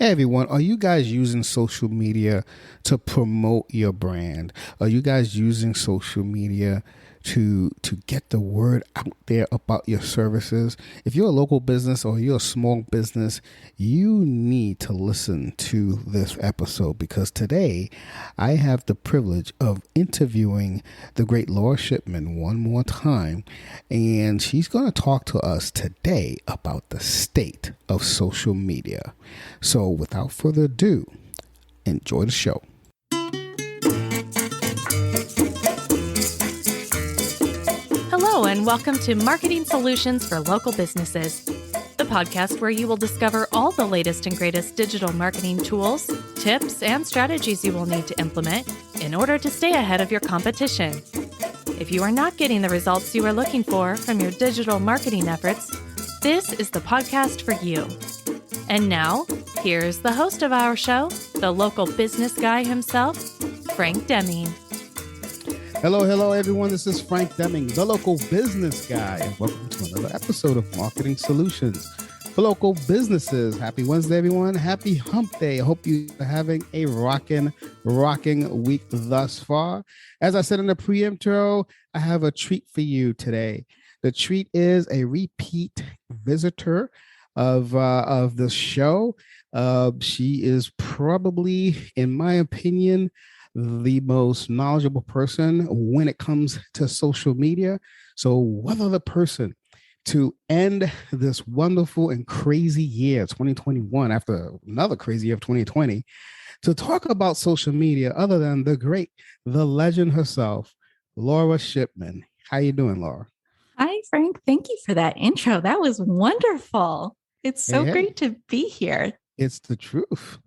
Hey everyone, are you guys using social media to promote your brand? Are you guys using social media to get the word out there about your services? If you're a local business or you're a small business, you need to listen to this episode because today I have the privilege of interviewing the great Laura Shipman one more time, and she's going to talk to us today about the state of social media. So without further ado, enjoy the show. Hello, and welcome to Marketing Solutions for Local Businesses, the podcast where you will discover all the latest and greatest digital marketing tools, tips, and strategies you will need to implement in order to stay ahead of your competition. If you are not getting the results you are looking for from your digital marketing efforts, this is the podcast for you. And now, here's the host of our show, the local business guy himself, Frank Deming. Hello, everyone. This is Frank Deming, the local business guy, and welcome to another episode of Marketing Solutions for Local Businesses. Happy Wednesday, everyone. Happy Hump Day. I hope you are having a rocking week thus far. As I said in the pre-intro, I have a treat for you today. The treat is a repeat visitor of the show. She is probably, in my opinion, the most knowledgeable person when it comes to social media. So what other person to end this wonderful and crazy year, 2021, after another crazy year of 2020, to talk about social media other than the legend herself, Laura Shipman. How you doing, Laura? Hi, Frank. Thank you for that intro. That was wonderful. It's so great to be here. It's the truth.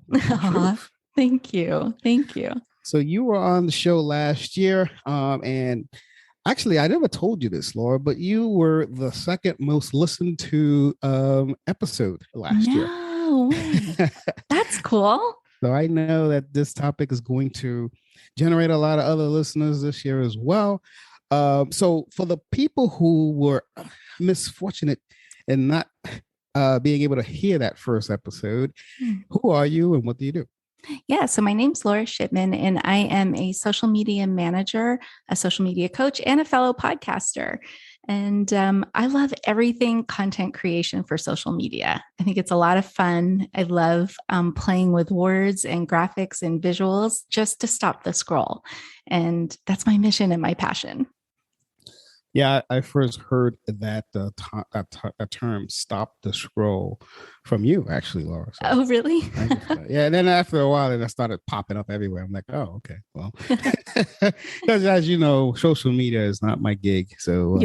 Thank you. Thank you. So you were on the show last year, and actually, I never told you this, Laura, but you were the second most listened to episode last year. No way. That's cool. So I know that this topic is going to generate a lot of other listeners this year as well. So for the people who were misfortunate and not being able to hear that first episode, who are you and what do you do? Yeah, so my name's Laura Shipman, and I am a social media manager, a social media coach, and a fellow podcaster. And I love everything content creation for social media. I think it's a lot of fun. I love playing with words and graphics and visuals just to stop the scroll. And that's my mission and my passion. Yeah, I first heard that term "stop the scroll" from you, actually, Laura. So oh, really? Yeah, and then after a while, it started popping up everywhere. I'm like, oh, okay, well, because as you know, social media is not my gig, so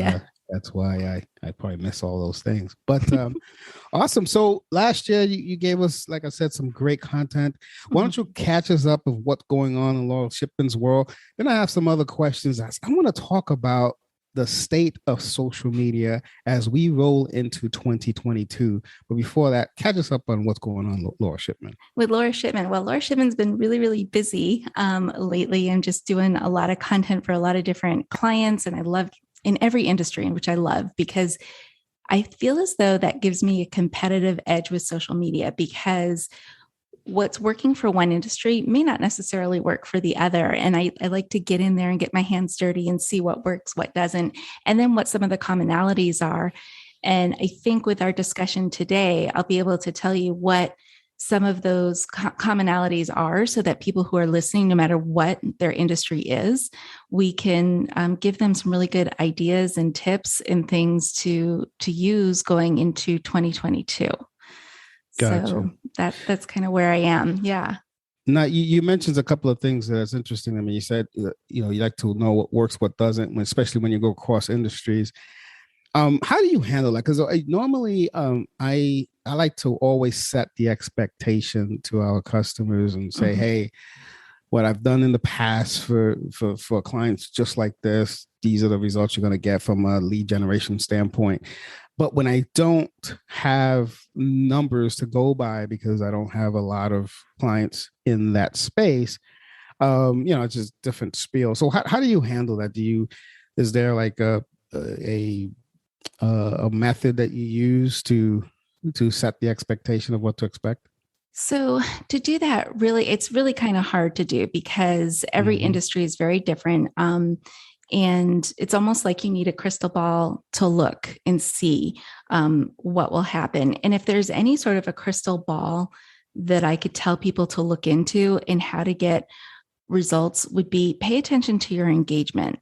that's why I probably miss all those things. But awesome. So last year, you gave us, like I said, some great content. Why don't you catch us up of what's going on in Laura Shipman's world? Then I have some other questions. I want to talk about the state of social media as we roll into 2022. But before that, catch us up on what's going on, Laura Shipman. With Laura Shipman. Well, Laura Shipman's been really, really busy lately and just doing a lot of content for a lot of different clients. And I love in every industry, in which I love, because I feel as though that gives me a competitive edge with social media, because what's working for one industry may not necessarily work for the other. And I like to get in there and get my hands dirty and see what works, what doesn't, and then what some of the commonalities are. And I think with our discussion today, I'll be able to tell you what some of those commonalities are so that people who are listening, no matter what their industry is, we can give them some really good ideas and tips and things to use going into 2022. Gotcha. So that's kind of where I am. Yeah. Now, you mentioned a couple of things that's interesting. I mean, you said, you like to know what works, what doesn't, especially when you go across industries. How do you handle that? Because normally I like to always set the expectation to our customers and say, hey, what I've done in the past for clients just like this, these are the results you're going to get from a lead generation standpoint. But when I don't have numbers to go by because I don't have a lot of clients in that space, it's just different spiel. So how do you handle that? Is there like a method that you use to set the expectation of what to expect? So to do that, really, it's really kind of hard to do because every Hmm. industry is very different. And it's almost like you need a crystal ball to look and see what will happen. And if there's any sort of a crystal ball that I could tell people to look into and how to get results would be pay attention to your engagement.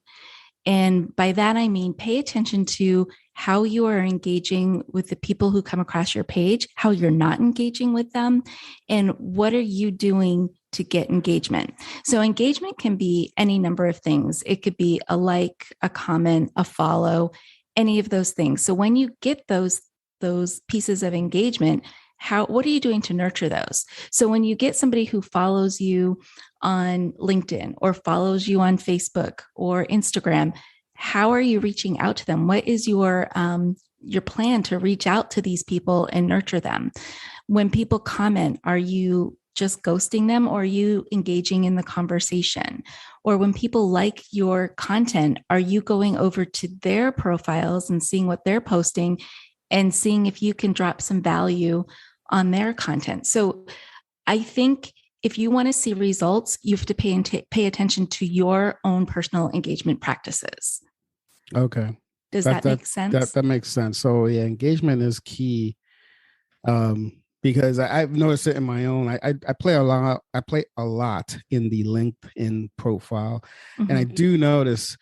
And by that, I mean, pay attention to how you are engaging with the people who come across your page, how you're not engaging with them, and what are you doing to get engagement. So, engagement can be any number of things. It could be a like, a comment, a follow, any of those things. So, when you get those pieces of engagement, what are you doing to nurture those? So when you get somebody who follows you on LinkedIn or follows you on Facebook or Instagram, how are you reaching out to them? What is your plan to reach out to these people and nurture them? When people comment, are you just ghosting them, or are you engaging in the conversation? Or when people like your content, are you going over to their profiles and seeing what they're posting and seeing if you can drop some value on their content? So I think if you want to see results, you have to pay attention to your own personal engagement practices. Okay. Does That that that make sense? that makes sense. So yeah, engagement is key. Because I've noticed it in my own. I play a lot. I play a lot in the LinkedIn profile, and I Mm-hmm. do notice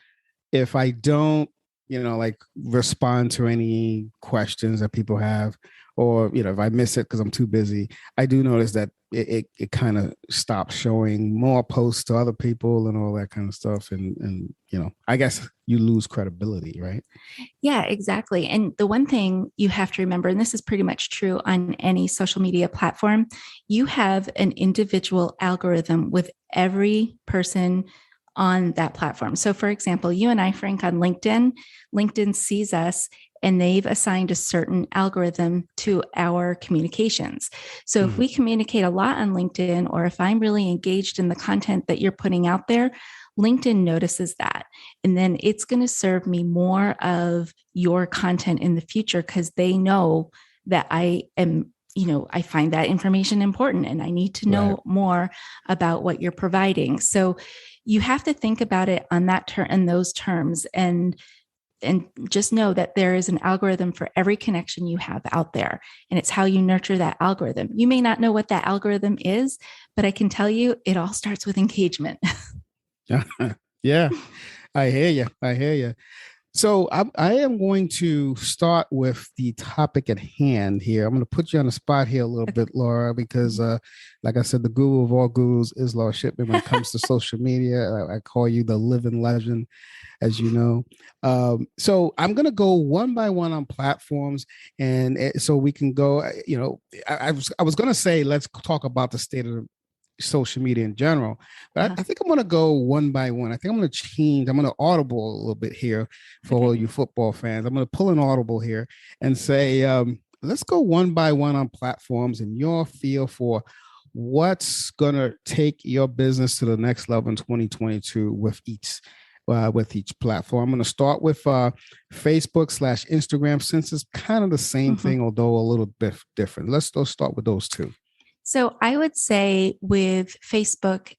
if I don't, like respond to any questions that people have, or if I miss it because I'm too busy, I do notice that it kind of stops showing more posts to other people and all that kind of stuff, and I guess you lose credibility, right? Yeah, exactly. And the one thing you have to remember, and this is pretty much true on any social media platform, you have an individual algorithm with every person on that platform. So, for example, you and I, Frank, on LinkedIn, LinkedIn sees us and they've assigned a certain algorithm to our communications. So, if Mhm. we communicate a lot on LinkedIn, or if I'm really engaged in the content that you're putting out there, LinkedIn notices that. And then it's going to serve me more of your content in the future because they know that I am, I find that information important and I need to Right. know more about what you're providing. So you have to think about it on that term in those terms, and just know that there is an algorithm for every connection you have out there, and it's how you nurture that algorithm. You may not know what that algorithm is, but I can tell you it all starts with engagement. Yeah, I hear you. I hear you. So I am going to start with the topic at hand here. I'm going to put you on the spot here a little Okay. bit, Laura, because like I said, the guru of all gurus is Laura Shipman when it comes to social media. I call you the living legend, as you know. So I'm going to go one by one on platforms, and so we can go. I was going to say let's talk about the state of social media in general. But Uh-huh. I think I'm going to go one by one. I think I'm going to change. I'm going to audible a little bit here for Okay. all you football fans. I'm going to pull an audible here and say, let's go one by one on platforms and your feel for what's going to take your business to the next level in 2022 with each platform. I'm going to start with Facebook/Instagram, since it's kind of the same Mhm. thing, although a little bit different. Let's start with those two. So I would say with Facebook,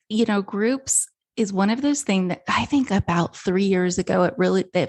groups is one of those things that I think about 3 years ago, that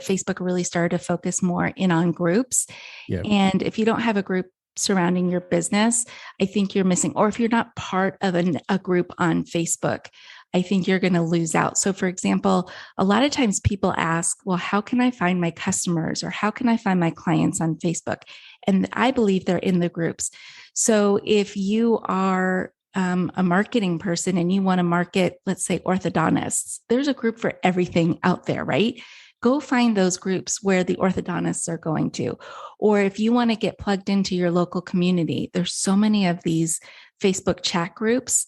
Facebook really started to focus more in on groups. Yeah. And if you don't have a group surrounding your business, I think you're missing, or if you're not part of a group on Facebook, I think you're going to lose out. So, for example, a lot of times people ask, well, how can I find my customers or how can I find my clients on Facebook? And I believe they're in the groups. So, if you are a marketing person and you want to market, let's say, orthodontists, there's a group for everything out there, right? Go find those groups where the orthodontists are going to. Or if you want to get plugged into your local community, there's so many of these Facebook chat groups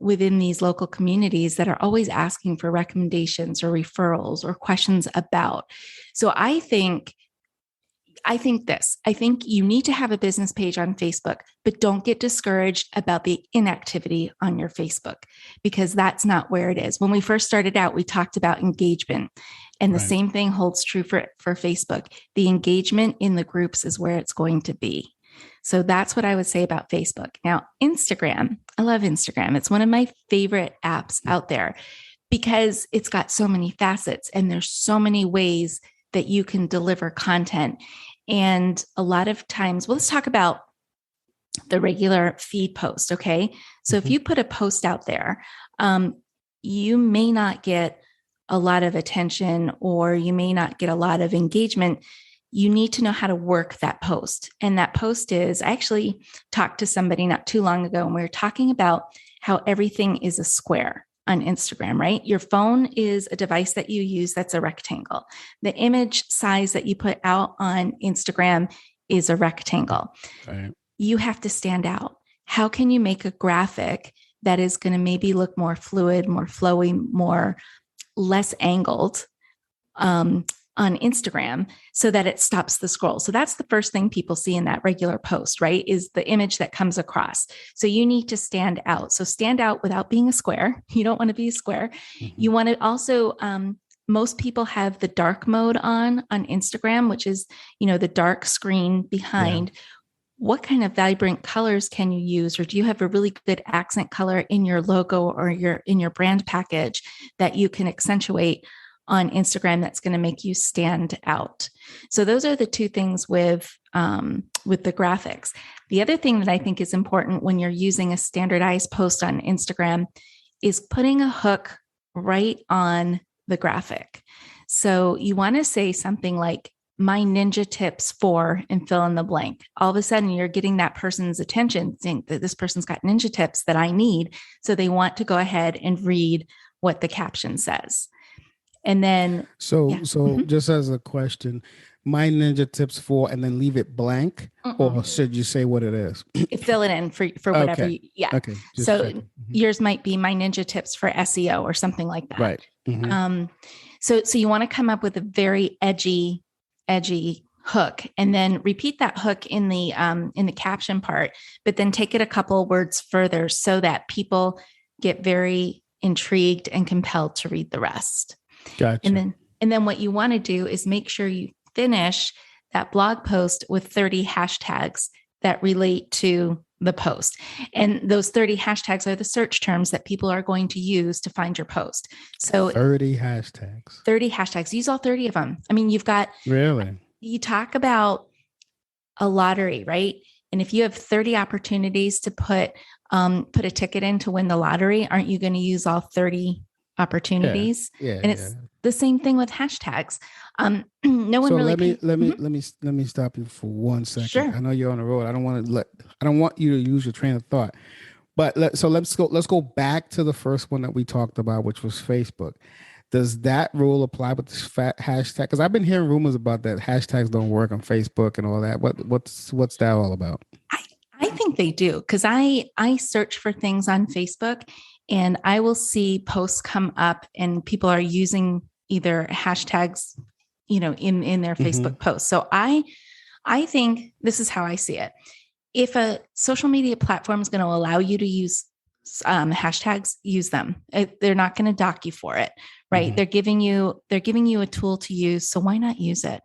within these local communities that are always asking for recommendations or referrals or questions about. So I think you need to have a business page on Facebook, but don't get discouraged about the inactivity on your Facebook, because that's not where it is. When we first started out, we talked about engagement, and the Right. same thing holds true for Facebook. The engagement in the groups is where it's going to be. So that's what I would say about Facebook. Now, Instagram, I love Instagram. It's one of my favorite apps out there because it's got so many facets and there's so many ways that you can deliver content. And a lot of times, well, let's talk about the regular feed post. Okay. So if you put a post out there, you may not get a lot of attention or you may not get a lot of engagement. You need to know how to work that post. And that post is, I actually talked to somebody not too long ago, and we were talking about how everything is a square on Instagram, right? Your phone is a device that you use that's a rectangle. The image size that you put out on Instagram is a rectangle. Right. You have to stand out. How can you make a graphic that is going to maybe look more fluid, more flowy, more less angled on Instagram so that it stops the scroll? So that's the first thing people see in that regular post, right? Is the image that comes across. So you need to stand out. So stand out without being a square. You don't want to be a square. You want to also, most people have the dark mode on Instagram, which is, the dark screen behind. Yeah. What kind of vibrant colors can you use? Or do you have a really good accent color in your logo or in your brand package that you can accentuate on Instagram that's going to make you stand out? So those are the two things with the graphics. The other thing that I think is important when you're using a standardized post on Instagram is putting a hook right on the graphic. So you want to say something like, my ninja tips for, and fill in the blank. All of a sudden you're getting that person's attention, think that this person's got ninja tips that I need. So they want to go ahead and read what the caption says. And then, just as a question, my ninja tips for, and then leave it blank, or should you say what it is? Fill it in for whatever. Okay. Okay. So yours might be my ninja tips for SEO or something like that. Right. So you want to come up with a very edgy hook, and then repeat that hook in the caption part, but then take it a couple words further so that people get very intrigued and compelled to read the rest. Gotcha. And then what you want to do is make sure you finish that blog post with 30 hashtags that relate to the post. And those 30 hashtags are the search terms that people are going to use to find your post. So 30 hashtags. 30 hashtags. Use all 30 of them. I mean, you've got... Really? You talk about a lottery, right? And if you have 30 opportunities to put a ticket in to win the lottery, aren't you going to use all 30 opportunities? Yeah. And it's the same thing with hashtags. No one really. Let me stop you for 1 second. Sure. I know you're on the road. I don't want you to lose your train of thought. But let's go back to the first one that we talked about, which was Facebook. Does that rule apply with this hashtag? Because I've been hearing rumors about that hashtags don't work on Facebook and all that. What's that all about? I think they do, because I search for things on Facebook and I will see posts come up and people are using either hashtags, in their Facebook posts. So I think this is how I see it. If a social media platform is going to allow you to use hashtags, use them. They're not going to dock you for it, right? They're giving you a tool to use. So why not use it?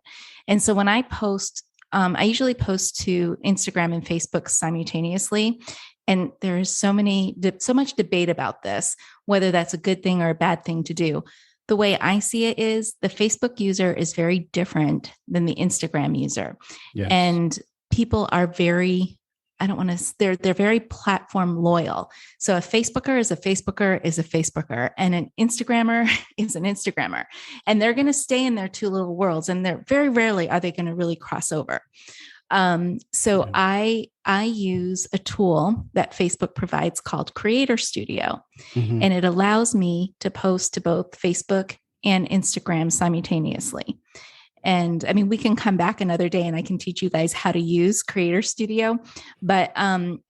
And so when I post, I usually post to Instagram and Facebook simultaneously. And there is so much debate about this, whether that's a good thing or a bad thing to do. The way I see it is the Facebook user is very different than the Instagram user. Yes. And people are very, they're very platform loyal. So a Facebooker is a Facebooker is a Facebooker, and an Instagrammer is an Instagrammer. And they're going to stay in their two little worlds, and they're very rarely are they going to really cross over. I use a tool that Facebook provides called Creator Studio, and it allows me to post to both Facebook and Instagram simultaneously. And I mean, we can come back another day and I can teach you guys how to use Creator Studio, but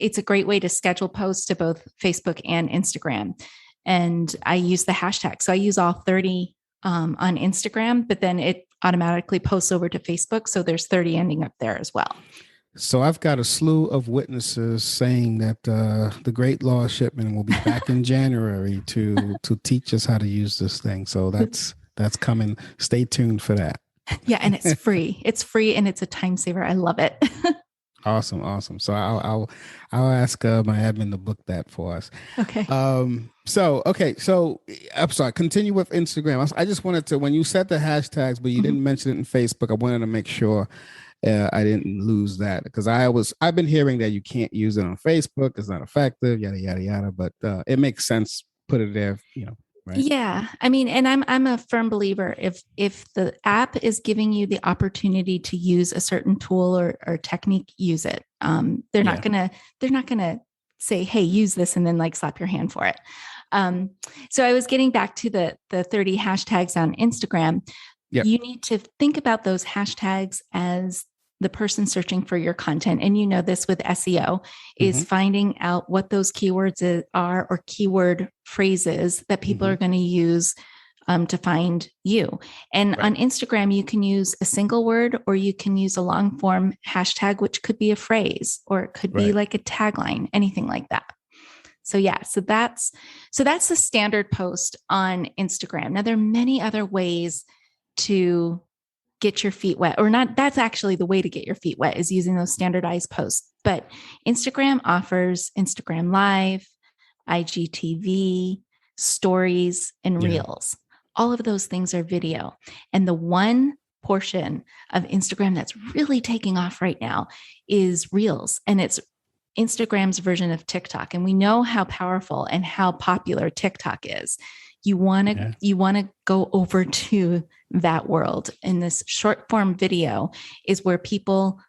it's a great way to schedule posts to both Facebook and Instagram. And I use the hashtag. So I use all 30 on Instagram, but then it automatically posts over to Facebook. So there's 30 ending up there as well. So I've got a slew of witnesses saying that the great Law Shipman will be back in January to teach us how to use this thing. So that's coming. Stay tuned for that. Yeah. And it's free. It's free and it's a time saver. I love it. Awesome. So I'll ask my admin to book that for us. Okay. So I'm sorry. Continue with Instagram. I just wanted to, when you said the hashtags, but you didn't mention it in Facebook. I wanted to make sure I didn't lose that, because I've been hearing that you can't use it on Facebook. It's not effective. Yada yada yada. But it makes sense. Put it there. Right. Yeah. I mean, and I'm a firm believer, if the app is giving you the opportunity to use a certain tool or technique, use it. They're not gonna say, hey, use this, and then like slap your hand for it. So I was getting back to the 30 hashtags on Instagram. Yep. You need to think about those hashtags as the person searching for your content. And you know this with SEO is finding out what those keywords are, or keyword phrases that people are going to use to find you. And on Instagram, you can use a single word, or you can use a long form hashtag, which could be a phrase, or it could be like a tagline, anything like that. So that's the standard post on Instagram. Now there are many other ways to get your feet wet, or not. That's actually the way to get your feet wet, is using those standardized posts. But Instagram offers Instagram Live, IGTV, stories, and reels. All of those things are video. And the one portion of Instagram that's really taking off right now is reels. And it's Instagram's version of TikTok. And we know how powerful and how popular TikTok is. You want to go over to that world. And this short form video is where people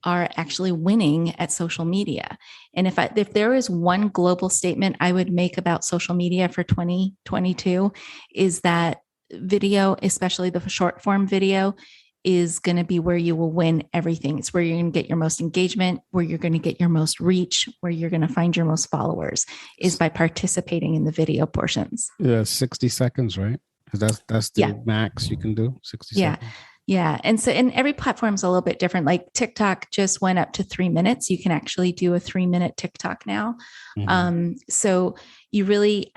are actually winning at social media. And if there is one global statement I would make about social media for 2022, is that video, especially the short form video, is going to be where you will win everything. It's where you're going to get your most engagement, where you're going to get your most reach, where you're going to find your most followers, is by participating in the video portions. 60 seconds, right? Because that's the max you can do. 60 seconds. Yeah. And every platform is a little bit different. Like TikTok just went up to 3 minutes. You can actually do a 3-minute TikTok now. So you really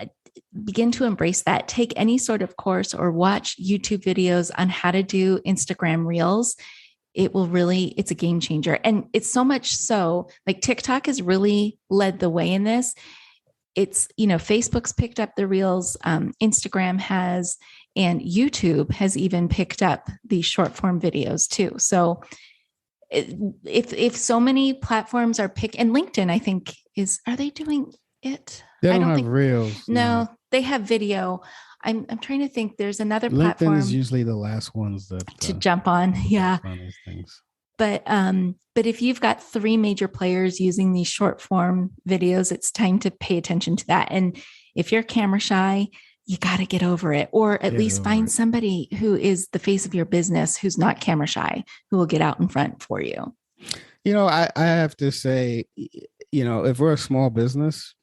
begin to embrace that. Take any sort of course or watch YouTube videos on how to do Instagram Reels. It's a game changer. And it's so much so, like TikTok has really led the way in this. It's, Facebook's picked up the Reels, Instagram has, and YouTube has even picked up these short form videos too. So if so many platforms are and LinkedIn, I think are they doing it? They don't have Reels. No, they have video. I'm trying to think. There's another LinkedIn platform. is usually the last ones to jump on. Yeah. On these things. But if you've got 3 major players using these short form videos, it's time to pay attention to that. And if you're camera shy, you got to get over it, or at least find somebody who is the face of your business, who's not camera shy, who will get out in front for you. I have to say, if we're a small business,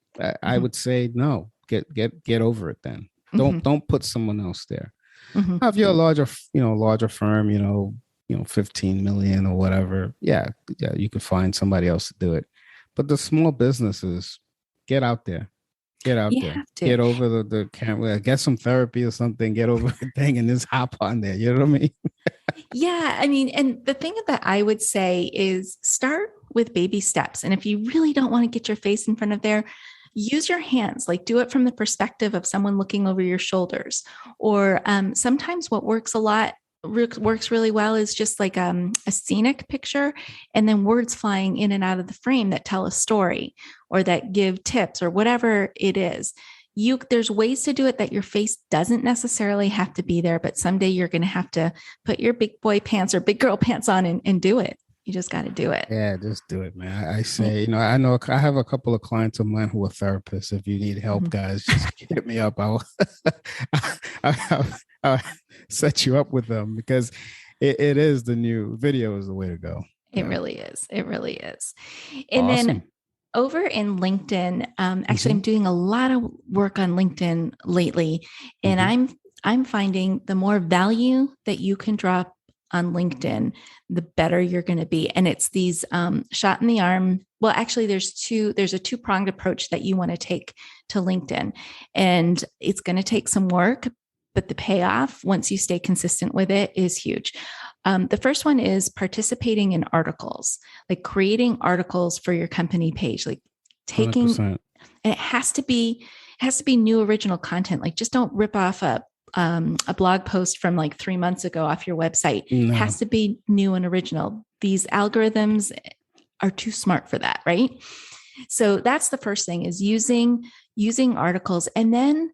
I would say no. Get over it then. Don't put someone else there. Now, if you're a larger firm, 15 million or whatever, yeah, you could find somebody else to do it. But the small businesses, get out there. Get over the camera, get some therapy or something, get over the thing and just hop on there. You know what I mean? Yeah. I mean, and the thing that I would say is start with baby steps. And if you really don't want to get your face in front of there, use your hands, like do it from the perspective of someone looking over your shoulders. Or sometimes what works really well is just like a scenic picture, and then words flying in and out of the frame that tell a story or that give tips or whatever it is. There's ways to do it that your face doesn't necessarily have to be there, but someday you're going to have to put your big boy pants or big girl pants on and do it. You just got to do it. Yeah, just do it, man. I say, I know I have a couple of clients of mine who are therapists. If you need help, guys, just hit me up. I'll set you up with them, because it is the new video is the way to go. It really is. It really is. And then over in LinkedIn, actually, I'm doing a lot of work on LinkedIn lately, and I'm finding the more value that you can drop on LinkedIn, the better you're going to be. And it's these shot in the arm. Well, actually, there's a 2-pronged approach that you want to take to LinkedIn, and it's going to take some work, but the payoff, once you stay consistent with it, is huge. The first one is participating in articles, like creating articles for your company page, like taking, 100%. and it has to be new original content. Like just don't rip off a blog post from like 3 months ago off your website. No. It has to be new and original. These algorithms are too smart for that, right? So that's the first thing, is using articles. And then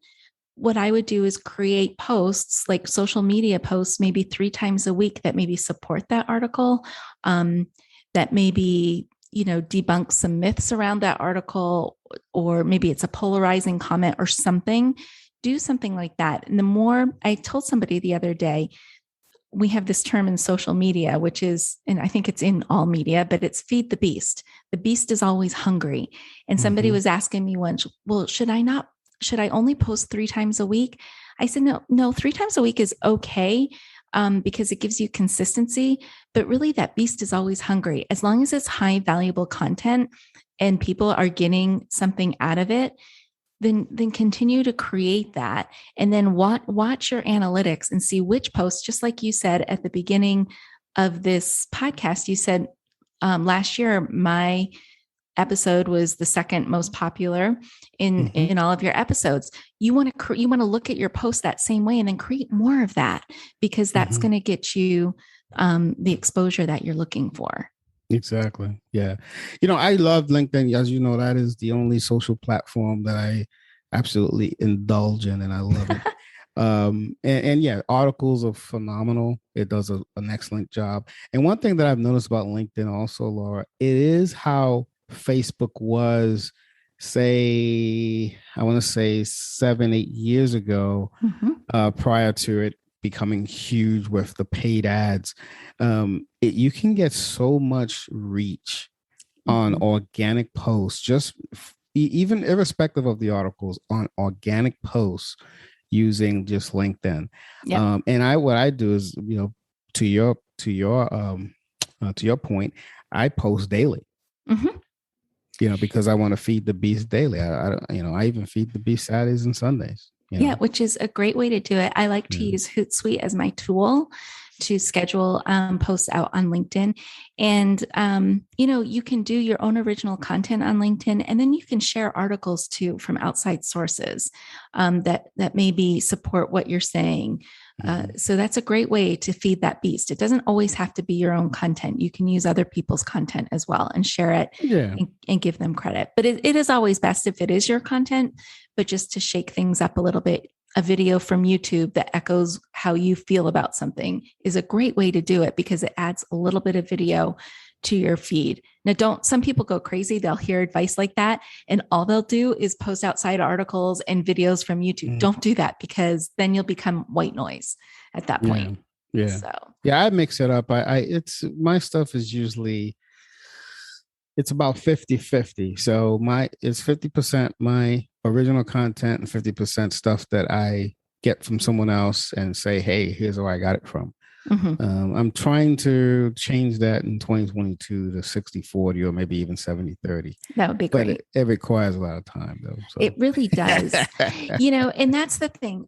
what I would do is create posts, like social media posts, maybe 3 times a week that maybe support that article, that maybe, debunk some myths around that article, or maybe it's a polarizing comment or something. Do something like that. And the more, I told somebody the other day, we have this term in social media, which is, and I think it's in all media, but it's feed the beast. The beast is always hungry. And somebody was asking me once, well, should I only post 3 times a week? I said, no, 3 times a week is okay, because it gives you consistency, but really that beast is always hungry. As long as it's high valuable content and people are getting something out of it, then continue to create that. And then watch your analytics and see which posts, just like you said at the beginning of this podcast, you said last year, my episode was the second most popular in all of your episodes. You want to look at your post that same way and then create more of that, because that's going to get you the exposure that you're looking for. Exactly. Yeah. I love LinkedIn. As you know, that is the only social platform that I absolutely indulge in, and I love it. And yeah, articles are phenomenal. It does an excellent job. And one thing that I've noticed about LinkedIn also, Laura, it is how Facebook was, say, I want to say 7-8 years ago, prior to it becoming huge with the paid ads. You can get so much reach on organic posts, just even irrespective of the articles, on organic posts using just LinkedIn. Yep. And what I do is, to your point, I post daily. Because I want to feed the beast daily. I even feed the beast Saturdays and Sundays. Yeah, which is a great way to do it. I like to use Hootsuite as my tool to schedule posts out on LinkedIn. And, you can do your own original content on LinkedIn, and then you can share articles too from outside sources that maybe support what you're saying. So that's a great way to feed that beast. It doesn't always have to be your own content. You can use other people's content as well and share it and give them credit. But it is always best if it is your content, but just to shake things up a little bit. A video from YouTube that echoes how you feel about something is a great way to do it, because it adds a little bit of video to your feed. Now, some people go crazy. They'll hear advice like that, and all they'll do is post outside articles and videos from YouTube. Don't do that, because then you'll become white noise at that point. Yeah. So I mix it up. It's my stuff is usually, it's about 50-50. So it's 50% my original content and 50% stuff that I get from someone else and say, hey, here's where I got it from. I'm trying to change that in 2022 to 60-40 or maybe even 70-30. That would be great. But it requires a lot of time, though. So. It really does. And that's the thing.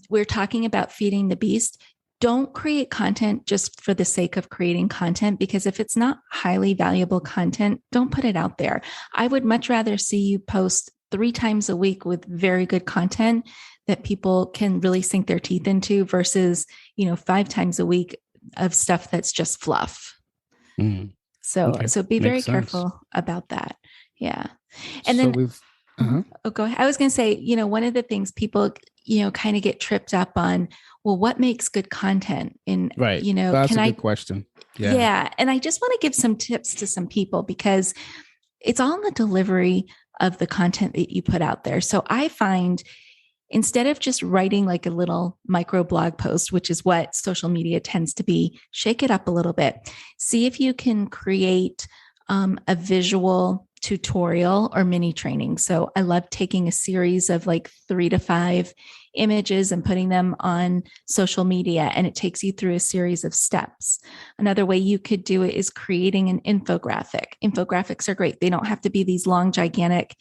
We're talking about feeding the beast. Don't create content just for the sake of creating content, because if it's not highly valuable content, don't put it out there. I would much rather see you post 3 times a week with very good content that people can really sink their teeth into, versus, 5 times a week of stuff that's just fluff. So be very careful about that. Yeah. And so then go ahead. I was going to say, one of the things people, kind of get tripped up on, well, what makes good content? And, right. That's a good question. Yeah. And I just want to give some tips to some people, because it's all in the delivery of the content that you put out there. So I find, instead of just writing like a little micro blog post, which is what social media tends to be, shake it up a little bit. See if you can create a visual tutorial or mini training. So I love taking a series of like 3 to 5 images and putting them on social media, and it takes you through a series of steps. Another way you could do it is creating an infographic. Infographics are great. They don't have to be these long, gigantic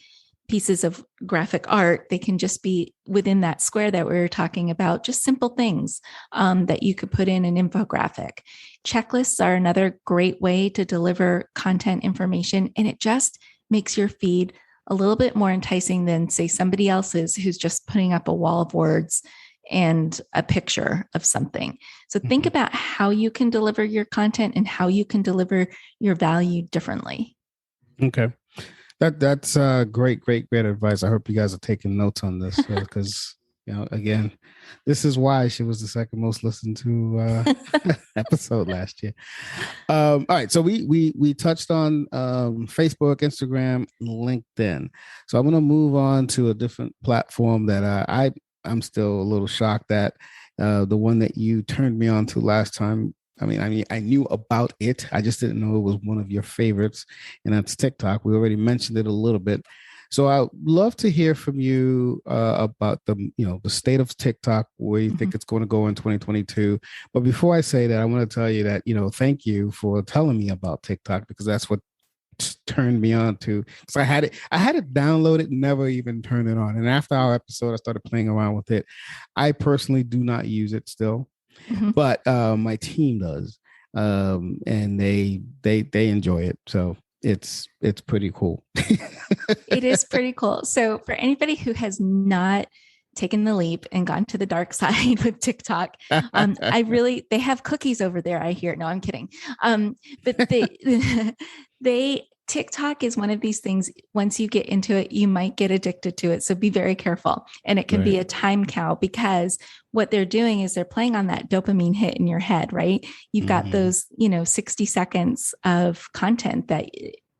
pieces of graphic art. They can just be within that square that we were talking about, just simple things that you could put in an infographic. Checklists are another great way to deliver content information, and it just makes your feed a little bit more enticing than, say, somebody else's who's just putting up a wall of words and a picture of something. So think about how you can deliver your content and how you can deliver your value differently. Okay. That's great advice. I hope you guys are taking notes on this because, again, this is why she was the second most listened to episode last year. All right. So we touched on Facebook, Instagram, LinkedIn. So I'm going to move on to a different platform that I'm still a little shocked at. The one that you turned me on to last time. I mean, I knew about it. I just didn't know it was one of your favorites, and that's TikTok. We already mentioned it a little bit. So I'd love to hear from you about the state of TikTok, where you think it's going to go in 2022. But before I say that, I want to tell you that, thank you for telling me about TikTok, because that's what turned me on to. So I had it downloaded, never even turned it on. And after our episode, I started playing around with it. I personally do not use it still. But my team does, and they enjoy it. So it's pretty cool. It is pretty cool. So for anybody who has not taken the leap and gone to the dark side with TikTok, they have cookies over there, I hear. No, I'm kidding. But TikTok is one of these things, once you get into it, you might get addicted to it. So be very careful. And it can be a time cow, because what they're doing is they're playing on that dopamine hit in your head, right? You've got those, 60 seconds of content that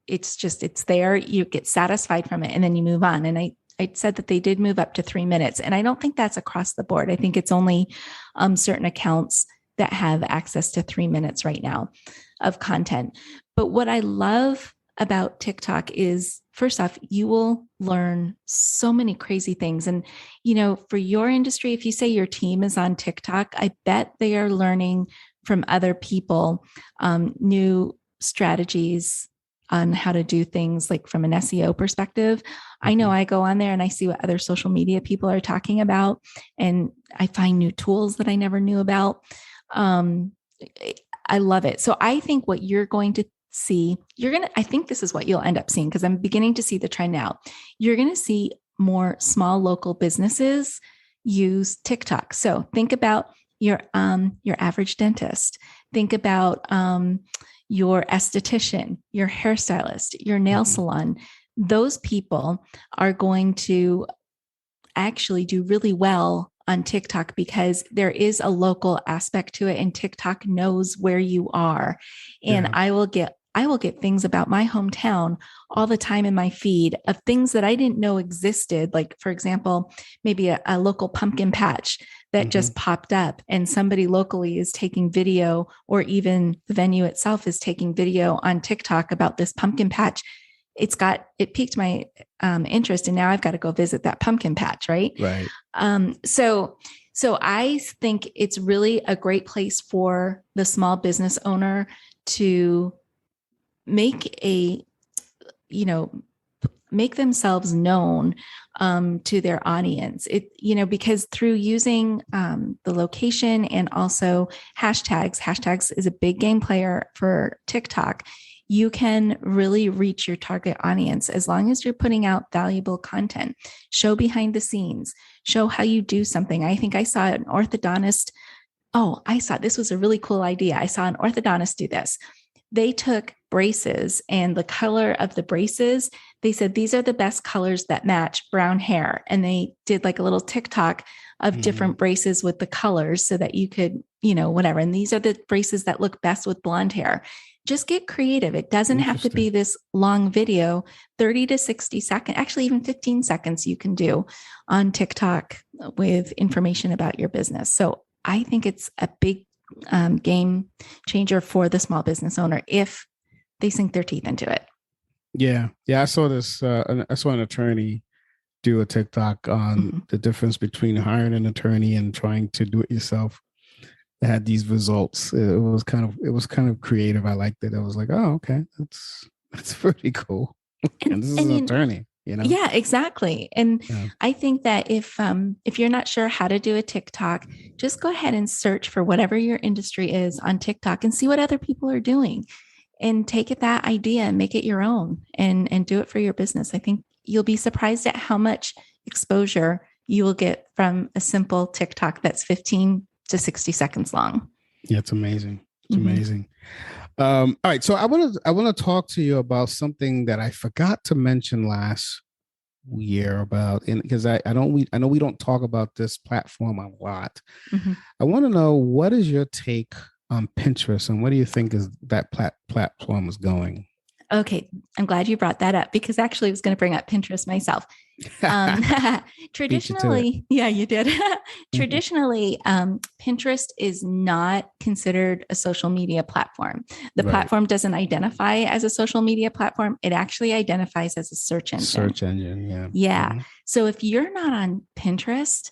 it's there. You get satisfied from it and then you move on. And I said that they did move up to 3 minutes. And I don't think that's across the board. I think it's only certain accounts that have access to 3 minutes right now of content. But what I love about TikTok is, first off, you will learn so many crazy things. And, for your industry, if you say your team is on TikTok, I bet they are learning from other people new strategies on how to do things, like from an SEO perspective. I know I go on there and I see what other social media people are talking about, and I find new tools that I never knew about. I love it. So I think what you're going to see, I think this is what you'll end up seeing, because I'm beginning to see the trend now. You're going to see more small local businesses use TikTok. So think about your average dentist. Think about your esthetician, your hairstylist, your nail salon. Those people are going to actually do really well on TikTok, because there is a local aspect to it, and TikTok knows where you are. And I will get things about my hometown all the time in my feed of things that I didn't know existed. Like, for example, maybe a local pumpkin patch that just popped up, and somebody locally is taking video, or even the venue itself is taking video on TikTok about this pumpkin patch. It piqued my interest, and now I've got to go visit that pumpkin patch. Right. So I think it's really a great place for the small business owner to make themselves known to their audience. Because through using the location and also hashtags is a big game player for TikTok. You can really reach your target audience as long as you're putting out valuable content. Show behind the scenes, show how you do something. I think I saw an orthodontist. This was a really cool idea. I saw an orthodontist do this. They took braces, and the color of the braces, they said, these are the best colors that match brown hair. And they did like a little TikTok of different braces with the colors so that you could, whatever. And these are the braces that look best with blonde hair. Just get creative. It doesn't have to be this long video, 30 to 60 seconds, actually even 15 seconds you can do on TikTok with information about your business. So I think it's a big game changer for the small business owner if they sink their teeth into it. Yeah. I saw this. I saw an attorney do a TikTok on the difference between hiring an attorney and trying to do it yourself. It had these results. It was kind of creative. I liked it. I was like, oh, okay, that's pretty cool. And this is an attorney. you know? Yeah, exactly. And Yeah. I think that if you're not sure how to do a TikTok, just go ahead and search for whatever your industry is on TikTok and see what other people are doing, and take it that idea and make it your own, and do it for your business. I think you'll be surprised at how much exposure you will get from a simple TikTok that's 15 to 60 seconds long. Yeah, it's amazing. It's Mhm. amazing. All right. So I want to talk to you about something that I forgot to mention last year about, and because I know we don't talk about this platform a lot. Mhm. I want to know, what is your take on Pinterest, and what do you think is that platform is going? Okay, I'm glad you brought that up, because actually I was going to bring up Pinterest myself. Um, Beat you to it. Traditionally, yeah, you did. Mhm. Traditionally, Pinterest is not considered a social media platform. The Right. platform doesn't identify as a social media platform. It actually identifies as a search engine. Search engine. Yeah. Yeah. Mhm. So if you're not on Pinterest,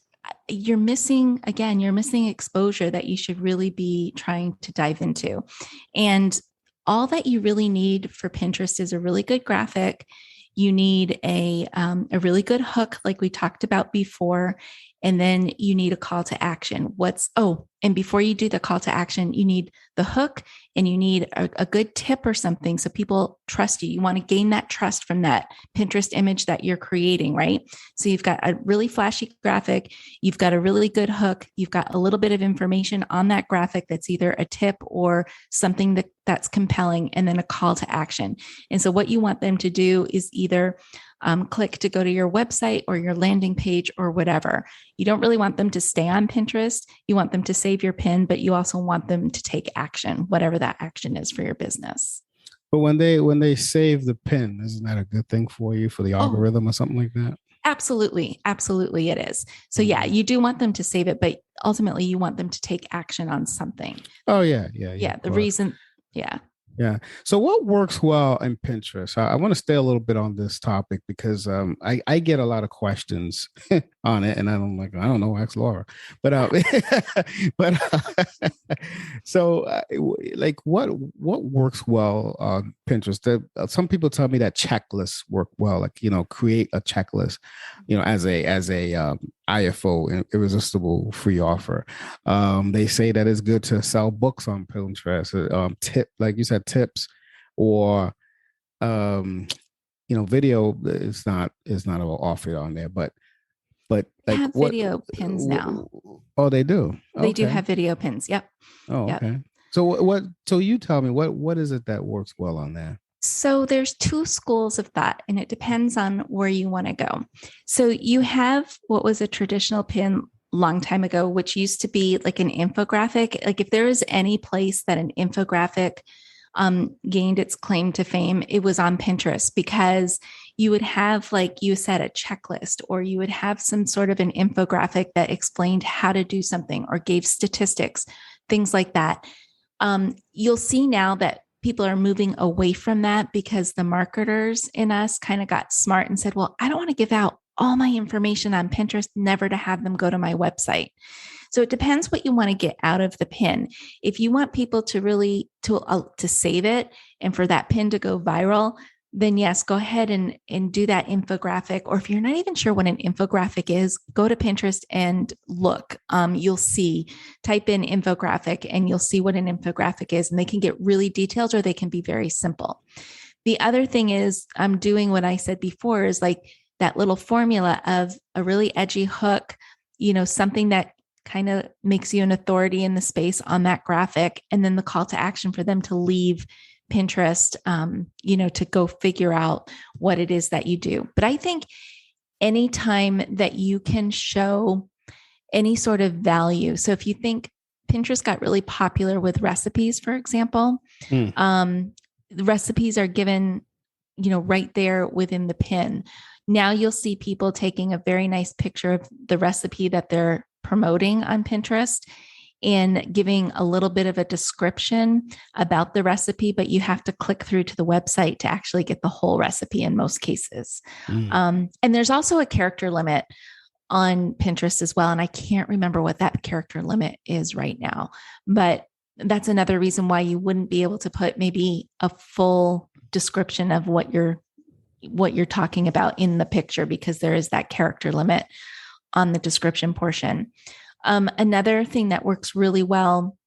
you're missing exposure that you should really be trying to dive into. And all that you really need for Pinterest is a really good graphic. You need a really good hook, like we talked about before. And then you need a call to action. And before you do the call to action, you need the hook, and you need a good tip or something so people trust you. You want to gain that trust from that Pinterest image that you're creating, right? So you've got a really flashy graphic, you've got a really good hook, you've got a little bit of information on that graphic that's either a tip or something that's compelling, and then a call to action. And so what you want them to do is either click to go to your website or your landing page or whatever. You don't really want them to stay on Pinterest. You want them to save your pin, but you also want them to take action, whatever that action is for your business. But when they save the pin, isn't that a good thing for you, for the Oh, algorithm or something like that? absolutely. Absolutely, it is. So, yeah, Mhm. you do want them to save it, but ultimately you want them to take action on something. Oh yeah, yeah, yeah. Yeah. Of The course. reason, yeah. Yeah. So what works well in Pinterest? I want to stay a little bit on this topic because I get a lot of questions on it, and I'm like, I don't know, ask Laura. But but so like what works well on Pinterest? Some people tell me that checklists work well, like, create a checklist, as a IFO, irresistible free offer. They say that it's good to sell books on Pinterest. Tip, like you said, tips, or um, video is not offered on there, but They like have video pins now. oh, they do. They do Okay. have video pins. Yep. Oh, Yep. okay. So what? So you tell me, what is it that works well on there? So there's two schools of thought, and it depends on where you want to go. So you have what was a traditional pin long time ago, which used to be like an infographic. Like if there is any place that an infographic gained its claim to fame, it was on Pinterest, because you would have, like you said, a checklist, or you would have some sort of an infographic that explained how to do something or gave statistics, things like that. You'll see now that people are moving away from that, because the marketers in us kind of got smart and said, well, I don't want to give out all my information on Pinterest, never to have them go to my website. So it depends what you want to get out of the pin. If you want people to really to save it and for that pin to go viral, then yes, go ahead and do that infographic. Or if you're not even sure what an infographic is, go to Pinterest and look. You'll see, type in infographic, and you'll see what an infographic is. And they can get really detailed, or they can be very simple. The other thing is, I'm doing what I said before, is like that little formula of a really edgy hook, something that kind of makes you an authority in the space on that graphic, and then the call to action for them to leave Pinterest, to go figure out what it is that you do. But I think anytime that you can show any sort of value. So if you think Pinterest got really popular with recipes, for example, Mm. the recipes are given, right there within the pin. Now you'll see people taking a very nice picture of the recipe that they're promoting on Pinterest and giving a little bit of a description about the recipe, but you have to click through to the website to actually get the whole recipe in most cases. Mm. And there's also a character limit on Pinterest as well. And I can't remember what that character limit is right now, but that's another reason why you wouldn't be able to put maybe a full description of what you're what you're talking about in the picture, because there is that character limit on the description portion. Another thing that works really well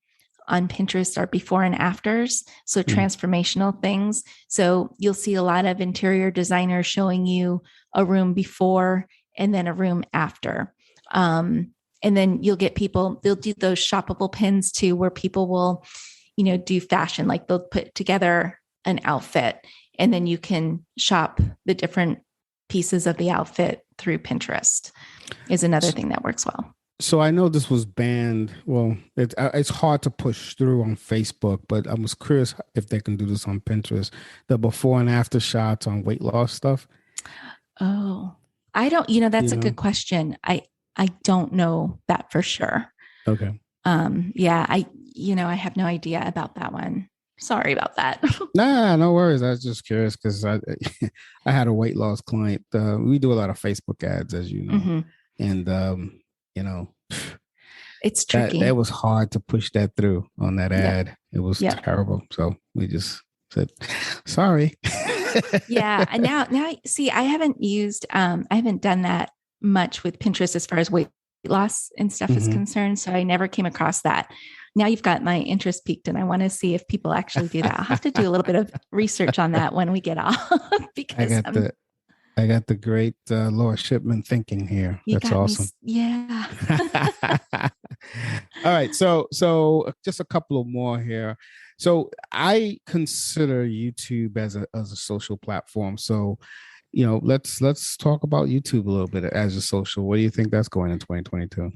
on Pinterest are before and afters. So transformational things. So you'll see a lot of interior designers showing you a room before and then a room after. And then you'll get people, they'll do those shoppable pins too, where people will, do fashion, like they'll put together an outfit and then you can shop the different pieces of the outfit through Pinterest is another thing that works well. So I know this was banned. Well, it's hard to push through on Facebook, but I was curious if they can do this on Pinterest, the before and after shots on weight loss stuff. Oh, I don't, that's a good question. I don't know that for sure. Okay. Yeah, I have no idea about that one. Sorry about that. Nah, no worries. I was just curious because I had a weight loss client. We do a lot of Facebook ads, as you know, and it's tricky. That was hard to push that through on that ad. It was terrible. So we just said, sorry. Yeah. And now see, I haven't done that much with Pinterest as far as weight loss and stuff is concerned. So I never came across that. Now you've got my interest peaked and I want to see if people actually do that. I'll have to do a little bit of research on that when we get off because I got the great Laura Shipman thinking here. That's awesome. Yeah. All right. So just a couple of more here. So I consider YouTube as a social platform. So, let's talk about YouTube a little bit as a social. What do you think that's going in 2022?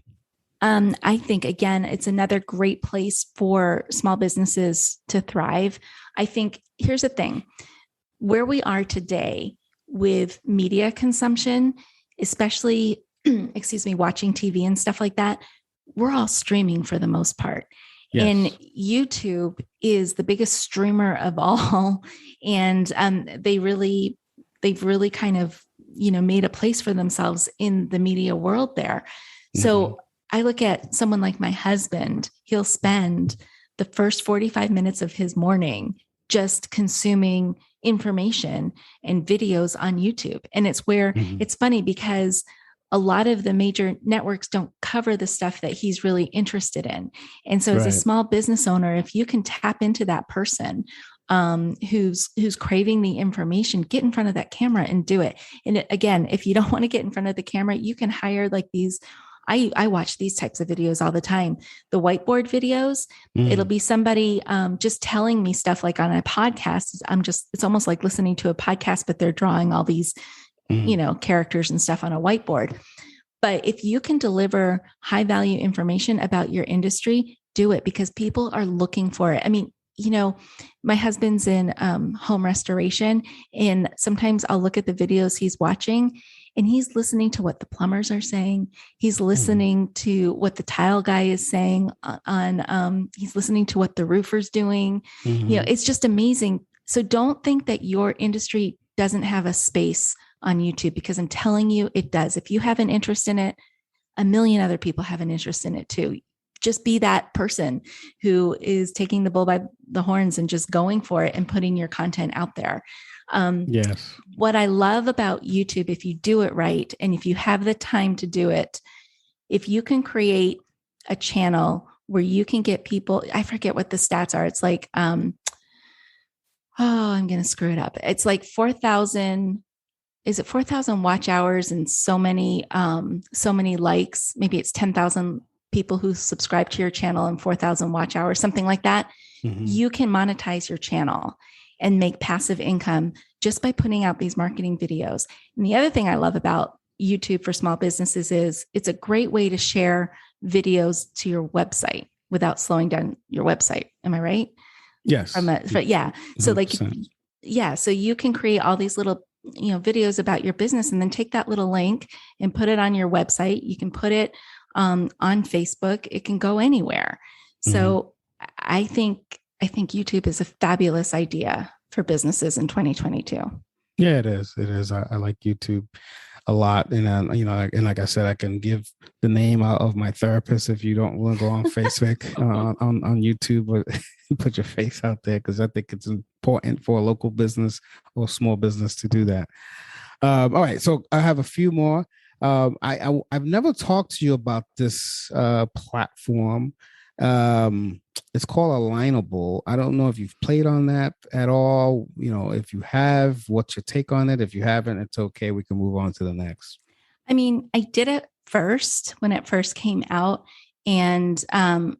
I think, again, it's another great place for small businesses to thrive. I think here's the thing, where we are today with media consumption, especially, watching TV and stuff like that, we're all streaming for the most part. Yes. And YouTube is the biggest streamer of all. And they've really kind of, made a place for themselves in the media world there. So I look at someone like my husband, he'll spend the first 45 minutes of his morning just consuming information and videos on YouTube. And it's where it's funny because a lot of the major networks don't cover the stuff that he's really interested in. And so as a small business owner, if you can tap into that person who's craving the information, get in front of that camera and do it. And again, if you don't want to get in front of the camera, you can hire like these. I watch these types of videos all the time. The whiteboard videos, it'll be somebody just telling me stuff like on a podcast. It's almost like listening to a podcast, but they're drawing all these, characters and stuff on a whiteboard. But if you can deliver high value information about your industry, do it because people are looking for it. I mean, my husband's in home restoration, and sometimes I'll look at the videos he's watching and he's listening to what the plumbers are saying. He's listening to what the tile guy is saying he's listening to what the roofer's doing. It's just amazing. So don't think that your industry doesn't have a space on YouTube, because I'm telling you, it does. If you have an interest in it, a million other people have an interest in it too. Just be that person who is taking the bull by the horns and just going for it and putting your content out there. Yes. What I love about YouTube, if you do it right, and if you have the time to do it, if you can create a channel where you can get people, I forget what the stats are. It's like, I'm going to screw it up. It's like 4,000. Is it 4,000 watch hours and so many likes? Maybe it's 10,000 people who subscribe to your channel and 4,000 watch hours, something like that. You can monetize your channel and make passive income just by putting out these marketing videos. And the other thing I love about YouTube for small businesses is it's a great way to share videos to your website without slowing down your website. Am I right? Yes. So 100%. So you can create all these little videos about your business and then take that little link and put it on your website. You can put it on Facebook. It can go anywhere. So I think YouTube is a fabulous idea for businesses in 2022. Yeah, it is. It is. I like YouTube a lot. And, and like I said, I can give the name of my therapist if you don't want to go on Facebook, on YouTube, but put your face out there, because I think it's important for a local business or small business to do that. All right, so I have a few more. I've never talked to you about this platform. It's called Alignable. I don't know if you've played on that at all. If you have, what's your take on it? If you haven't, it's okay. We can move on to the next. I mean, I did it first when it first came out. And I'm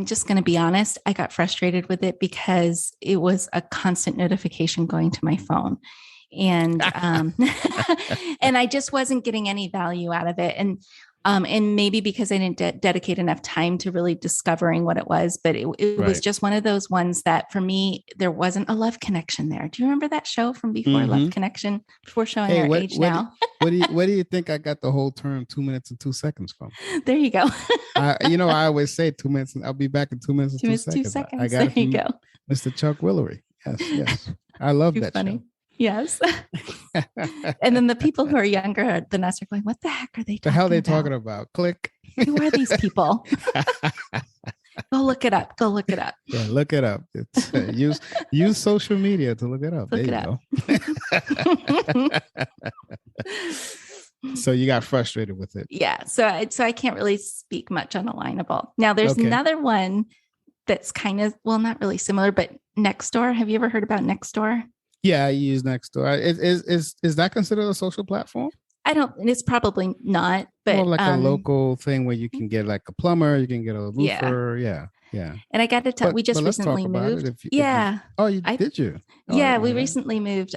just going to be honest, I got frustrated with it because it was a constant notification going to my phone. And and I just wasn't getting any value out of it. And maybe because I didn't dedicate enough time to really discovering what it was, but it Right. was just one of those ones that for me, there wasn't a love connection there. Do you remember that show from before, Mhm. Love Connection, before showing Hey, our age now? Where do you think I got the whole term 2 minutes and 2 seconds from? There you go. I always say 2 minutes, and I'll be back in 2 minutes and 2 2 seconds. seconds. I got There it from you go. Mr. Chuck Willery. Yes. I love Too that funny. show. Yes. And then the people who are younger than us are going, what the heck are they talking about? The hell they talking about? Click. Who are these people? Go look it up. Yeah, look it up. It's, use social media to look it up. Look there it you go. So you got frustrated with it. Yeah. So I can't really speak much on Alignable. Now there's Okay. another one that's kind of, well, not really similar, but Nextdoor. Have you ever heard about Nextdoor? Yeah, I use Nextdoor. Is that considered a social platform? It's probably not, but More like a local thing where you can get like a plumber, you can get a roofer. Yeah. And I got to tell, we just let's talk recently about moved. it if you, Yeah. Did you? Oh, I Yeah, didn't we know that. recently moved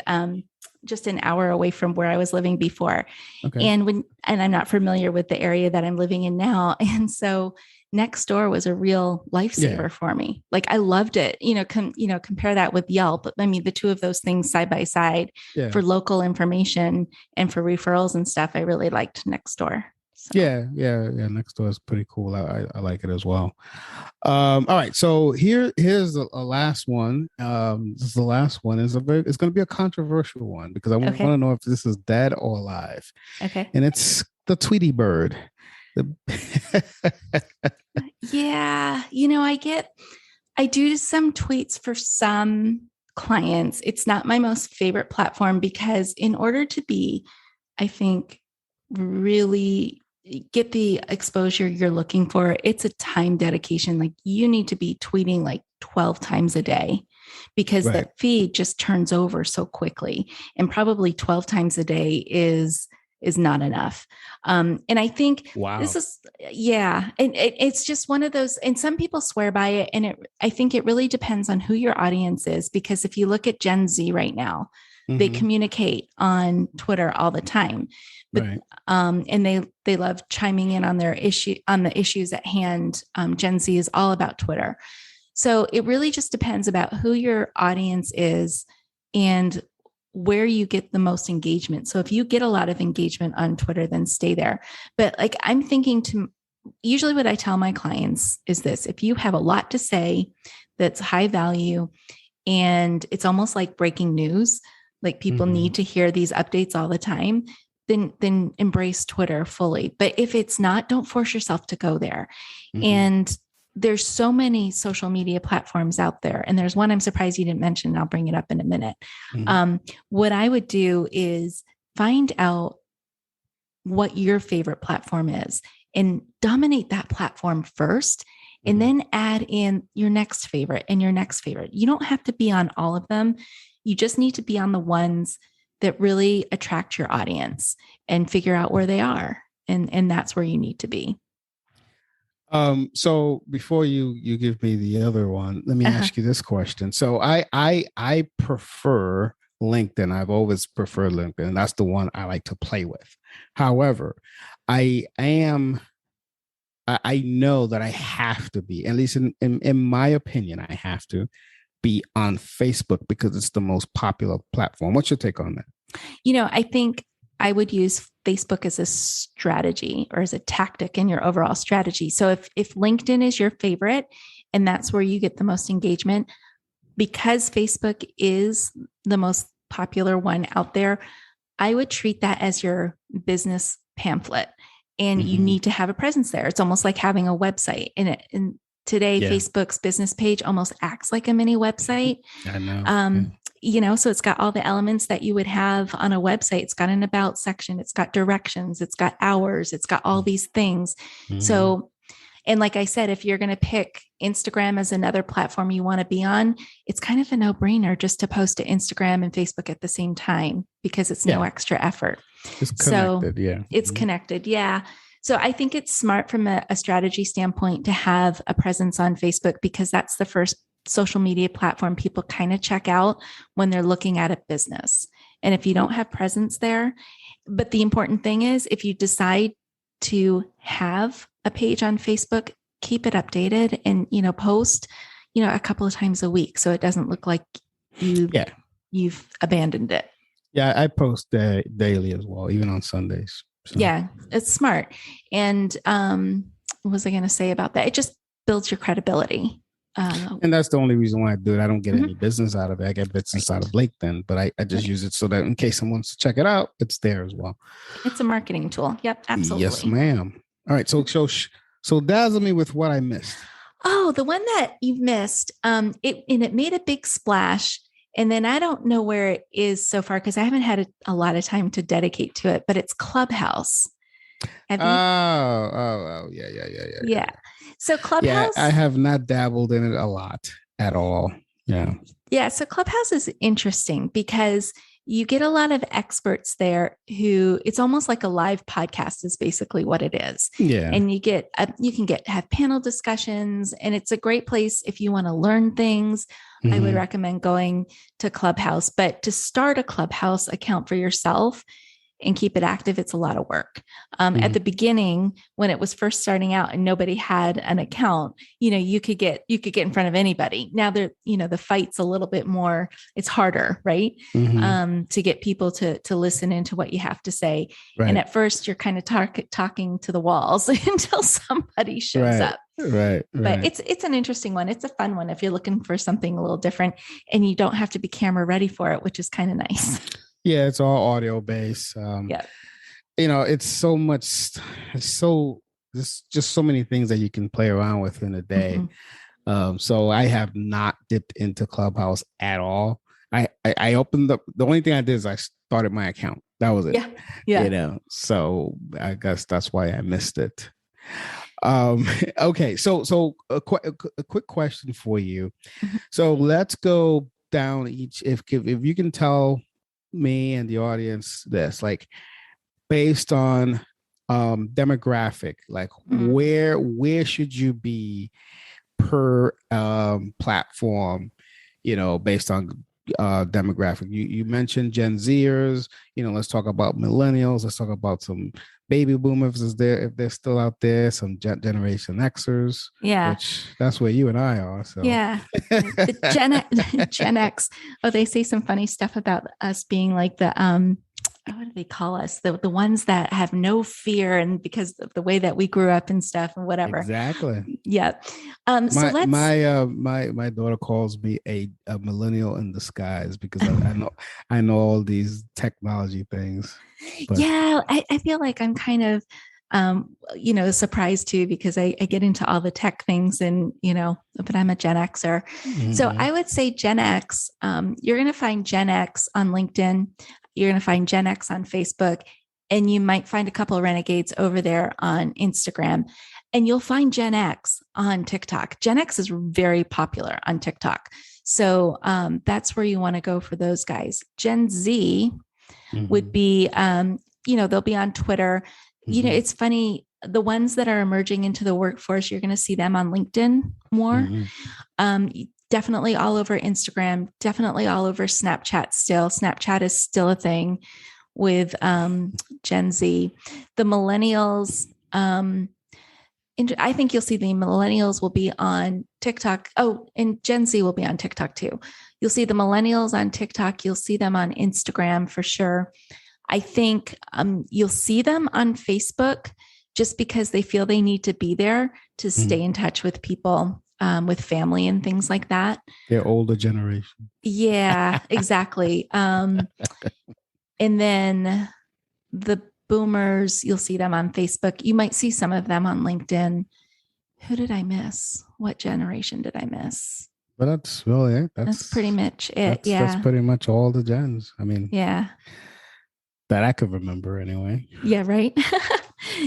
just an hour away from where I was living before. Okay. And I'm not familiar with the area that I'm living in now. And so Nextdoor was a real lifesaver for me. Like I loved it. Compare that with Yelp. I mean, the two of those things side by side for local information and for referrals and stuff. I really liked Nextdoor. So. Yeah. Nextdoor is pretty cool. I like it as well. All right. So here's a last one. This is the last one. It's going to be a controversial one because I want to know if this is dead or alive. Okay. And it's the Tweety bird. Yeah. I do some tweets for some clients. It's not my most favorite platform because in order to be, I think, really get the exposure you're looking for, it's a time dedication. Like you need to be tweeting like 12 times a day because the feed just turns over so quickly. And probably 12 times a day is not enough. And I think this is, and it's just one of those, and some people swear by it. And I think it really depends on who your audience is, because if you look at Gen Z right now, they communicate on Twitter all the time. But, and they love chiming in on the issues at hand. Gen Z is all about Twitter. So it really just depends about who your audience is and where you get the most engagement. So if you get a lot of engagement on Twitter, then stay there. But like I'm thinking usually what I tell my clients is this: if you have a lot to say that's high value and it's almost like breaking news, like people need to hear these updates all the time, then embrace Twitter fully. But if it's not, don't force yourself to go there. And there's so many social media platforms out there. And there's one I'm surprised you didn't mention. I'll bring it up in a minute. What I would do is find out what your favorite platform is and dominate that platform first, and then add in your next favorite and your next favorite. You don't have to be on all of them. You just need to be on the ones that really attract your audience and figure out where they are. And that's where you need to be. So before you give me the other one, let me ask you this question. So I prefer LinkedIn. I've always preferred LinkedIn. That's the one I like to play with. However, I know that I have to be, at least in my opinion, I have to be on Facebook because it's the most popular platform. What's your take on that? I think I would use Facebook as a strategy or as a tactic in your overall strategy. So if LinkedIn is your favorite and that's where you get the most engagement, because Facebook is the most popular one out there, I would treat that as your business pamphlet. and you need to have a presence there. It's almost like having a website. And today, Facebook's business page almost acts like a mini website. I know. So it's got all the elements that you would have on a website. It's got an about section. It's got directions. It's got hours. It's got all these things. So, and like I said, if you're going to pick Instagram as another platform you want to be on, it's kind of a no-brainer just to post to Instagram and Facebook at the same time because it's no extra effort. It's connected, It's connected, So I think it's smart from a strategy standpoint to have a presence on Facebook because that's the first social media platform people kind of check out when they're looking at a business. And if you don't have presence there, but the important thing is if you decide to have a page on Facebook, keep it updated and, post, a couple of times a week. So it doesn't look like you've abandoned it. Yeah. I post daily as well, even on Sundays. So. Yeah, it's smart. And what was I going to say about that? It just builds your credibility. And that's the only reason why I do it. I don't get any business out of it. I get business out of LinkedIn, but I just use it so that in case someone wants to check it out, it's there as well. It's a marketing tool. Yep, absolutely. Yes, ma'am. All right. So dazzle me with what I missed. Oh, the one that you missed. It made a big splash. And then I don't know where it is so far because I haven't had a lot of time to dedicate to it, but it's Clubhouse. Have you? Oh, yeah. So Clubhouse. Yeah, I have not dabbled in it a lot at all. Yeah. Yeah. So Clubhouse is interesting because you get a lot of experts there who it's almost like a live podcast is basically what it is. Yeah. And you can have panel discussions and it's a great place if you want to learn things. I would recommend going to Clubhouse, but to start a Clubhouse account for yourself and keep it active, it's a lot of work. At the beginning, when it was first starting out and nobody had an account, you could get in front of anybody. Now the fight's a little bit more, it's harder, right? To get people to listen into what you have to say. Right. And at first you're kind of talking to the walls until somebody shows up. Right. But it's an interesting one. It's a fun one if you're looking for something a little different and you don't have to be camera ready for it, which is kind of nice. Yeah, it's all audio based. It's so much. There's just so many things that you can play around with in a day. So I have not dipped into Clubhouse at all. I opened up. The only thing I did is I started my account. That was it. Yeah. So I guess that's why I missed it. Okay. So a quick question for you. So let's go down each. If you can tell me and the audience this, like based on demographic, like where should you be per platform, based on demographic. You mentioned Gen Zers, let's talk about millennials, let's talk about some baby boomers if they're still out there, some Generation Xers. Yeah. Which that's where you and I are. So yeah. The Gen X. Oh, they say some funny stuff about us being like the what do they call us? The ones that have no fear and because of the way that we grew up and stuff and whatever. Exactly. Yeah. My daughter calls me a millennial in disguise because I know all these technology things. But. Yeah, I feel like I'm kind of surprised too because I get into all the tech things and but I'm a Gen Xer. So I would say Gen X. You're going to find Gen X on LinkedIn. You're going to find Gen X on Facebook, and you might find a couple of renegades over there on Instagram, and you'll find Gen X on TikTok. Gen X is very popular on TikTok. So that's where you want to go for those guys. Gen Z would be, they'll be on Twitter. It's funny. The ones that are emerging into the workforce, you're going to see them on LinkedIn more. Definitely all over Instagram, definitely all over Snapchat still. Snapchat is still a thing with Gen Z. The millennials, and I think you'll see the millennials will be on TikTok. Oh, and Gen Z will be on TikTok too. You'll see the millennials on TikTok. You'll see them on Instagram for sure. I think you'll see them on Facebook just because they feel they need to be there to stay in touch with people. With family and things like that. They're older generation. Yeah, exactly. And then the boomers. You'll see them on Facebook. You might see some of them on LinkedIn. Who did I miss? What generation did I miss? But that's really it. That's pretty much it. That's pretty much all the gens. I mean, yeah, that I could remember anyway. Yeah, right.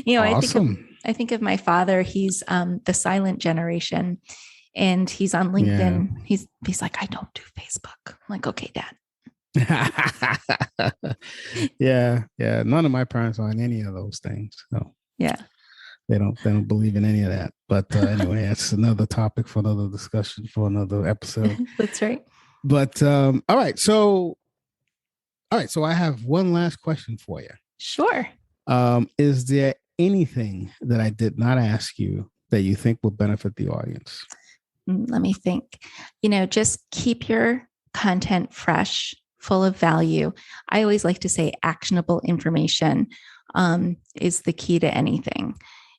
Awesome. I think of my father. He's the silent generation, and he's on LinkedIn. Yeah. He's like, I don't do Facebook. I'm like, okay, Dad. yeah. None of my parents are on any of those things. So yeah. They don't believe in any of that. But anyway, that's another topic for another discussion for another episode. That's right. But all right. So I have one last question for you. Sure. Is there anything that I did not ask you that you think will benefit the audience? Let me think. Just keep your content fresh, full of value. I always like to say actionable information is the key to anything.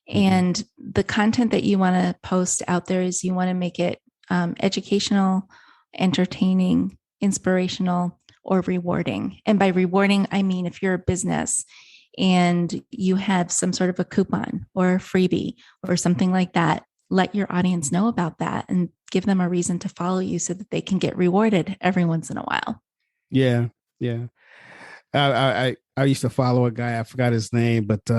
And the content that you want to post out there is you want to make it educational, entertaining, inspirational, or rewarding. And by rewarding, I mean, if you're a business and you have some sort of a coupon or a freebie or something like that, let your audience know about that and give them a reason to follow you so that they can get rewarded every once in a while. Yeah. I used to follow a guy. I forgot his name, but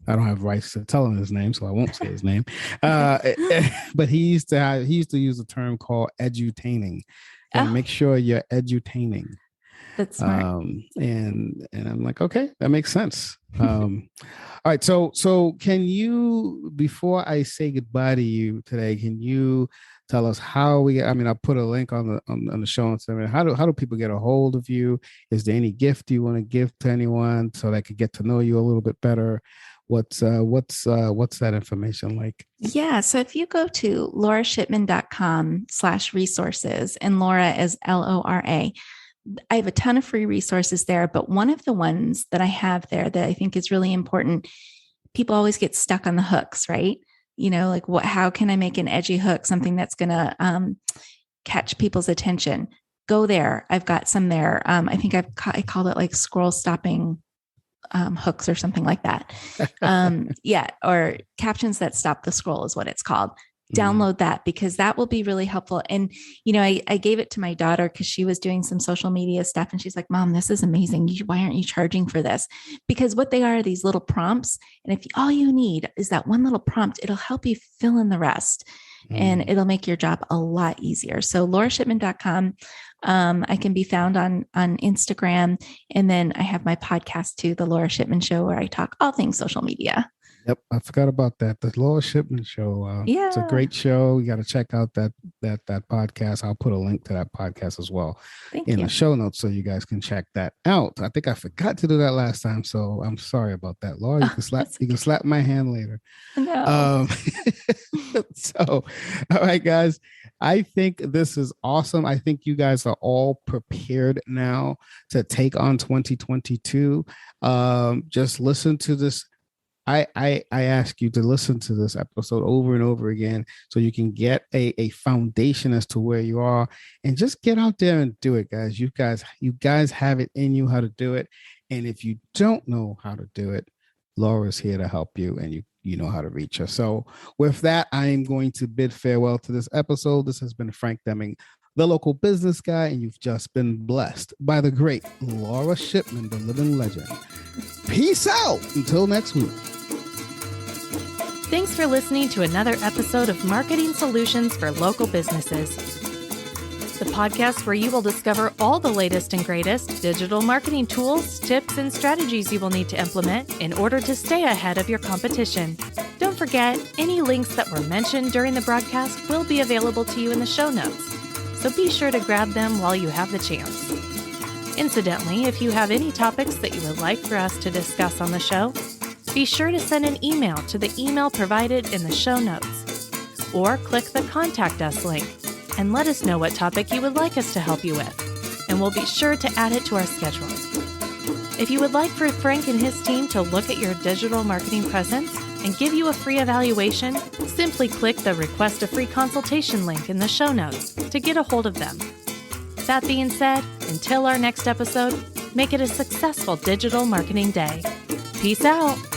I don't have rights to tell him his name, so I won't say his name. But he used to use a term called edutaining, and make sure you're edutaining. That's smart. And I'm like, okay, that makes sense. All right. So can you, before I say goodbye to you today, can you tell us how I'll put a link on the show and say, how do people get a hold of you? Is there any gift you want to give to anyone so they could get to know you a little bit better? What's that information like? Yeah. So if you go to laurashipman.com/resources, and Laura is LORA, I have a ton of free resources there, but one of the ones that I have there that I think is really important, people always get stuck on the hooks, right? Like how can I make an edgy hook, something that's going to catch people's attention? Go there. I've got some there. I think I called it like scroll stopping hooks or something like that. Or captions that stop the scroll is what it's called. Download that because that will be really helpful. And, I gave it to my daughter because she was doing some social media stuff and she's like, Mom, this is amazing. Why aren't you charging for this? Because what they are these little prompts. And if all you need is that one little prompt, it'll help you fill in the rest and it'll make your job a lot easier. So laurashipman.com. I can be found on Instagram. And then I have my podcast too, The Laura Shipman Show, where I talk all things social media. Yep, I forgot about that. The Laura Shipman Show. It's a great show. You got to check out that podcast. I'll put a link to that podcast as well in the show notes so you guys can check that out. I think I forgot to do that last time, so I'm sorry about that, Laura. You can slap my hand later. No. So, all right, guys. I think this is awesome. I think you guys are all prepared now to take on 2022. Just listen to this. I ask you to listen to this episode over and over again so you can get a foundation as to where you are and just get out there and do it, guys. You guys have it in you how to do it. And if you don't know how to do it, Laura's here to help you and you know how to reach her. So with that, I am going to bid farewell to this episode. This has been Frank Deming, the local business guy, and you've just been blessed by the great Laura Shipman, the living legend. Peace out until next week. Thanks for listening to another episode of Marketing Solutions for Local Businesses, the podcast where you will discover all the latest and greatest digital marketing tools, tips, and strategies you will need to implement in order to stay ahead of your competition. Don't forget, any links that were mentioned during the broadcast will be available to you in the show notes, so be sure to grab them while you have the chance. Incidentally, if you have any topics that you would like for us to discuss on the show, be sure to send an email to the email provided in the show notes, or click the Contact Us link and let us know what topic you would like us to help you with, and we'll be sure to add it to our schedule. If you would like for Frank and his team to look at your digital marketing presence and give you a free evaluation, simply click the Request a Free Consultation link in the show notes to get a hold of them. That being said, until our next episode, make it a successful digital marketing day. Peace out.